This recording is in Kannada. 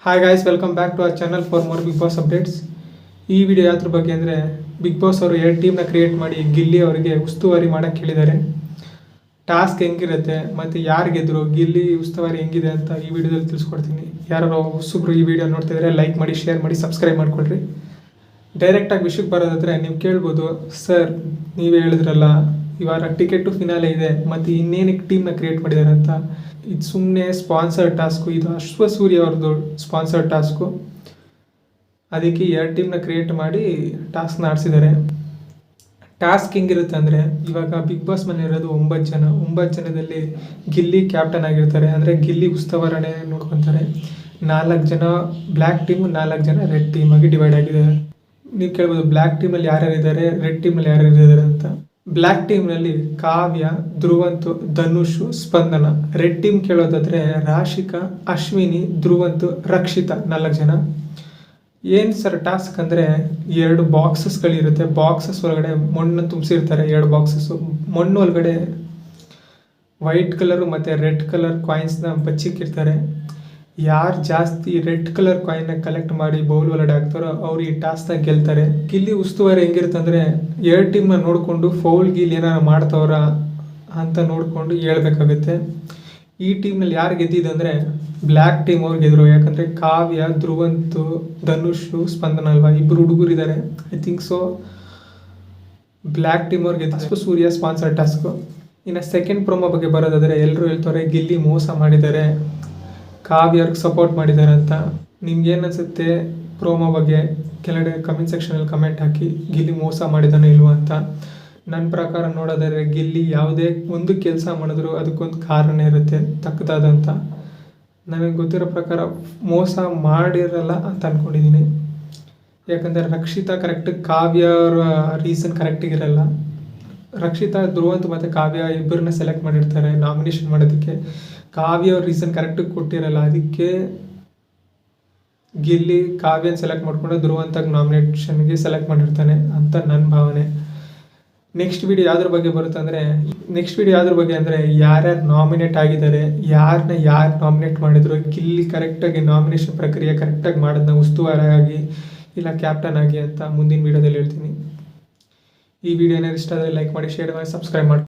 Hi guys, welcome back to our channel for more Bigg Boss updates. ಈ ವಿಡಿಯೋ ಯಾವ್ದ್ರ ಬಗ್ಗೆ ಅಂದರೆ, ಬಿಗ್ ಬಾಸ್ ಅವರು 2 ಟೀಮ್ನ ಕ್ರಿಯೇಟ್ ಮಾಡಿ ಗಿಲ್ಲಿ ಅವರಿಗೆ ಉಸ್ತುವಾರಿ ಮಾಡೋಕ್ಕೆ ಹೇಳಿದ್ದಾರೆ. ಟಾಸ್ಕ್ ಹೆಂಗಿರುತ್ತೆ ಮತ್ತು ಯಾರು ಗೆದ್ರು, ಗಿಲ್ಲಿ ಉಸ್ತುವಾರಿ ಹೆಂಗಿದೆ ಅಂತ ಈ ವಿಡಿಯೋದಲ್ಲಿ ತಿಳಿಸ್ಕೊಡ್ತೀನಿ. ಯಾರು ಹೊಸಬ್ರು ಈ ವಿಡಿಯೋ ನೋಡ್ತಿದ್ರೆ ಲೈಕ್ ಮಾಡಿ, ಶೇರ್ ಮಾಡಿ, ಸಬ್ಸ್ಕ್ರೈಬ್ ಮಾಡ್ಕೊಳ್ರಿ. ಡೈರೆಕ್ಟಾಗಿ ವಿಷಯಕ್ಕೆ ಬರೋದಾದರೆ, ನೀವು ಕೇಳ್ಬೋದು, ಸರ್ ನೀವೇ ಹೇಳಿದ್ರಲ್ಲ ಇವಾಗ ಟಿಕೆಟ್ ಟು ಫಿನಾಲೆ ಇದೆ ಮತ್ತು ಇನ್ನೇನಕ್ಕೆ ಟೀಮ್ನ ಕ್ರಿಯೇಟ್ ಮಾಡಿದ್ದಾರೆ ಅಂತ. ಇದು ಸುಮ್ಮನೆ ಸ್ಪಾನ್ಸರ್ ಟಾಸ್ಕು, ಇದು ಅಶ್ವಸೂರ್ಯ ಅವ್ರದ್ದು ಸ್ಪಾನ್ಸರ್ ಟಾಸ್ಕು. ಅದಕ್ಕೆ 2 ಟೀಮ್ನ ಕ್ರಿಯೇಟ್ ಮಾಡಿ ಟಾಸ್ಕ್ನ ಆಡಿಸಿದ್ದಾರೆ. ಟಾಸ್ಕ್ ಹೆಂಗಿರುತ್ತೆ ಅಂದರೆ, ಇವಾಗ ಬಿಗ್ ಬಾಸ್ ಮನೆ ಇರೋದು 9 ಜನ. 9 ಜನದಲ್ಲಿ ಗಿಲ್ಲಿ ಕ್ಯಾಪ್ಟನ್ ಆಗಿರ್ತಾರೆ, ಅಂದರೆ ಗಿಲ್ಲಿ ಉಸ್ತುವಾರಣೆ ನೋಡ್ಕೊತಾರೆ. 4 ಜನ ಬ್ಲ್ಯಾಕ್ ಟೀಮು, 4 ಜನ ರೆಡ್ ಟೀಮ್ ಆಗಿ ಡಿವೈಡ್ ಆಗಿದ್ದಾರೆ. ನೀವು ಕೇಳ್ಬೋದು ಬ್ಲ್ಯಾಕ್ ಟೀಮಲ್ಲಿ ಯಾರ್ಯಾರು ಇದ್ದಾರೆ, ರೆಡ್ ಟೀಮಲ್ಲಿ ಯಾರ್ಯಾರು ಇದ್ದಾರೆ ಅಂತ. ಬ್ಲ್ಯಾಕ್ ಟೀಮ್ನಲ್ಲಿ ಕಾವ್ಯ, ಧ್ರುವಂತು, ಧನುಷ್, ಸ್ಪಂದನ. ರೆಡ್ ಟೀಮ್ ಕೇಳೋದಾದರೆ ರಾಶಿಕಾ, ಅಶ್ವಿನಿ, ಧ್ರುವಂತು, ರಕ್ಷಿತಾ, 4 ಜನ. ಏನು ಸರ್ ಟಾಸ್ಕ್ ಅಂದರೆ, 2 ಬಾಕ್ಸಸ್ಗಳಿರುತ್ತೆ. ಬಾಕ್ಸಸ್ ಒಳಗಡೆ ಮಣ್ಣು ತುಂಬಿಸಿರ್ತಾರೆ. 2 ಬಾಕ್ಸಸ್ಸು ಮಣ್ಣು ಒಳಗಡೆ ವೈಟ್ ಕಲರು ಮತ್ತು ರೆಡ್ ಕಲರ್ ಕಾಯಿನ್ಸ್ನ ಬಚ್ಚಿಕ್ಕಿರ್ತಾರೆ. ಯಾರು ಜಾಸ್ತಿ ರೆಡ್ ಕಲರ್ ಕಾಯಿನ್ನ ಕಲೆಕ್ಟ್ ಮಾಡಿ ಬೌಲ್ ಒಳಗಡೆ ಹಾಕ್ತಾರೋ ಅವ್ರು ಈ ಟಾಸ್ಕ್ನ ಗೆಲ್ತಾರೆ. ಗಿಲ್ಲಿ ಉಸ್ತುವಾರಿ ಹೆಂಗಿರುತ್ತೆ ಅಂದರೆ, 2 ಟೀಮ್ನ ನೋಡಿಕೊಂಡು ಫೌಲ್ ಗೀಲ್ ಏನಾರು ಮಾಡ್ತವ್ರ ಅಂತ ನೋಡಿಕೊಂಡು ಹೇಳ್ಬೇಕಾಗುತ್ತೆ. ಈ ಟೀಮ್ನಲ್ಲಿ ಯಾರು ಗೆದ್ದಿದ್ದು ಅಂದರೆ ಬ್ಲ್ಯಾಕ್ ಟೀಮ್ ಅವ್ರು ಗೆದ್ರು. ಯಾಕಂದರೆ ಕಾವ್ಯ, ಧ್ರುವಂತು, ಧನುಷು, ಸ್ಪಂದನ ಅಲ್ವಾ, 2 ಹುಡುಗರಿದ್ದಾರೆ. I think so black team ಅವ್ರು ಗೆದ್ದು. Surya sponsor task. ಇನ್ನು ಸೆಕೆಂಡ್ ಪ್ರೊಮೋ ಬಗ್ಗೆ ಬರೋದಾದರೆ, ಎಲ್ಲರೂ ಹೇಳ್ತಾರೆ ಗಿಲ್ಲಿ ಮೋಸ ಮಾಡಿದ್ದಾರೆ, ಕಾವ್ಯರ್ಗೆ ಸಪೋರ್ಟ್ ಮಾಡಿದ್ದಾರೆ ಅಂತ. ನಿಮ್ಗೇನು ಅನಿಸುತ್ತೆ ಪ್ರೋಮೋ ಬಗ್ಗೆ? ಕೆಳಗಡೆ ಕಮೆಂಟ್ ಸೆಕ್ಷನಲ್ಲಿ ಕಮೆಂಟ್ ಹಾಕಿ, ಗಿಲ್ಲಿ ಮೋಸ ಮಾಡಿದಾನೆ ಇಲ್ವ ಅಂತ. ನನ್ನ ಪ್ರಕಾರ ನೋಡೋದಾದರೆ, ಗಿಲ್ಲಿ ಯಾವುದೇ ಒಂದು ಕೆಲಸ ಮಾಡಿದ್ರು ಅದಕ್ಕೊಂದು ಕಾರಣ ಇರುತ್ತೆ ತಕ್ಕದಾದಂಥ. ನನಗೆ ಗೊತ್ತಿರೋ ಪ್ರಕಾರ ಮೋಸ ಮಾಡಿರಲ್ಲ ಅಂತ ಅಂದ್ಕೊಂಡಿದ್ದೀನಿ. ಯಾಕಂದರೆ ರಕ್ಷಿತಾ ಕರೆಕ್ಟಾಗಿ ಕಾವ್ಯರ ರೀಸನ್ ಕರೆಕ್ಟಿಗಿರಲ್ಲ. ರಕ್ಷಿತಾ, ಧ್ರುವಂತ್ ಮತ್ತು ಕಾವ್ಯ ಇಬ್ಬರನ್ನ ಸೆಲೆಕ್ಟ್ ಮಾಡಿರ್ತಾರೆ ನಾಮಿನೇಷನ್ ಮಾಡೋದಕ್ಕೆ. ಕಾವ್ಯ ಅವ್ರ ರೀಸನ್ ಕರೆಕ್ಟಾಗಿ ಕೊಟ್ಟಿರಲ್ಲ. ಅದಕ್ಕೆ ಗಿಲ್ಲಿ ಕಾವ್ಯನ ಸೆಲೆಕ್ಟ್ ಮಾಡಿಕೊಂಡು ಧ್ರುವಂತಾಗಿ ನಾಮಿನೇಷನ್ಗೆ ಸೆಲೆಕ್ಟ್ ಮಾಡಿರ್ತಾನೆ ಅಂತ ನನ್ನ ಭಾವನೆ. ನೆಕ್ಸ್ಟ್ ವಿಡಿಯೋ ಯಾವ್ದ್ರ ಬಗ್ಗೆ ಬರುತ್ತೆ ಅಂದರೆ, ಯಾರ್ಯಾರು ನಾಮಿನೇಟ್ ಆಗಿದ್ದಾರೆ, ಯಾರು ನಾಮಿನೇಟ್ ಮಾಡಿದ್ರು, ಗಿಲ್ಲಿ ಕರೆಕ್ಟಾಗಿ ನಾಮಿನೇಷನ್ ಪ್ರಕ್ರಿಯೆ ಕರೆಕ್ಟಾಗಿ ಮಾಡೋದನ್ನ ಉಸ್ತುವಾರಿಯಾಗಿ ಇಲ್ಲ ಕ್ಯಾಪ್ಟನ್ ಆಗಿ ಅಂತ ಮುಂದಿನ ವೀಡಿಯೋದಲ್ಲಿ ಹೇಳ್ತೀನಿ. ಈ ವಿಡಿಯೋನ ಇಷ್ಟ ಆದರೆ ಲೈಕ್ ಮಾಡಿ, ಶೇರ್ ಮಾಡಿ, ಸಬ್ಸ್ಕ್ರೈಬ್ ಮಾಡಿ.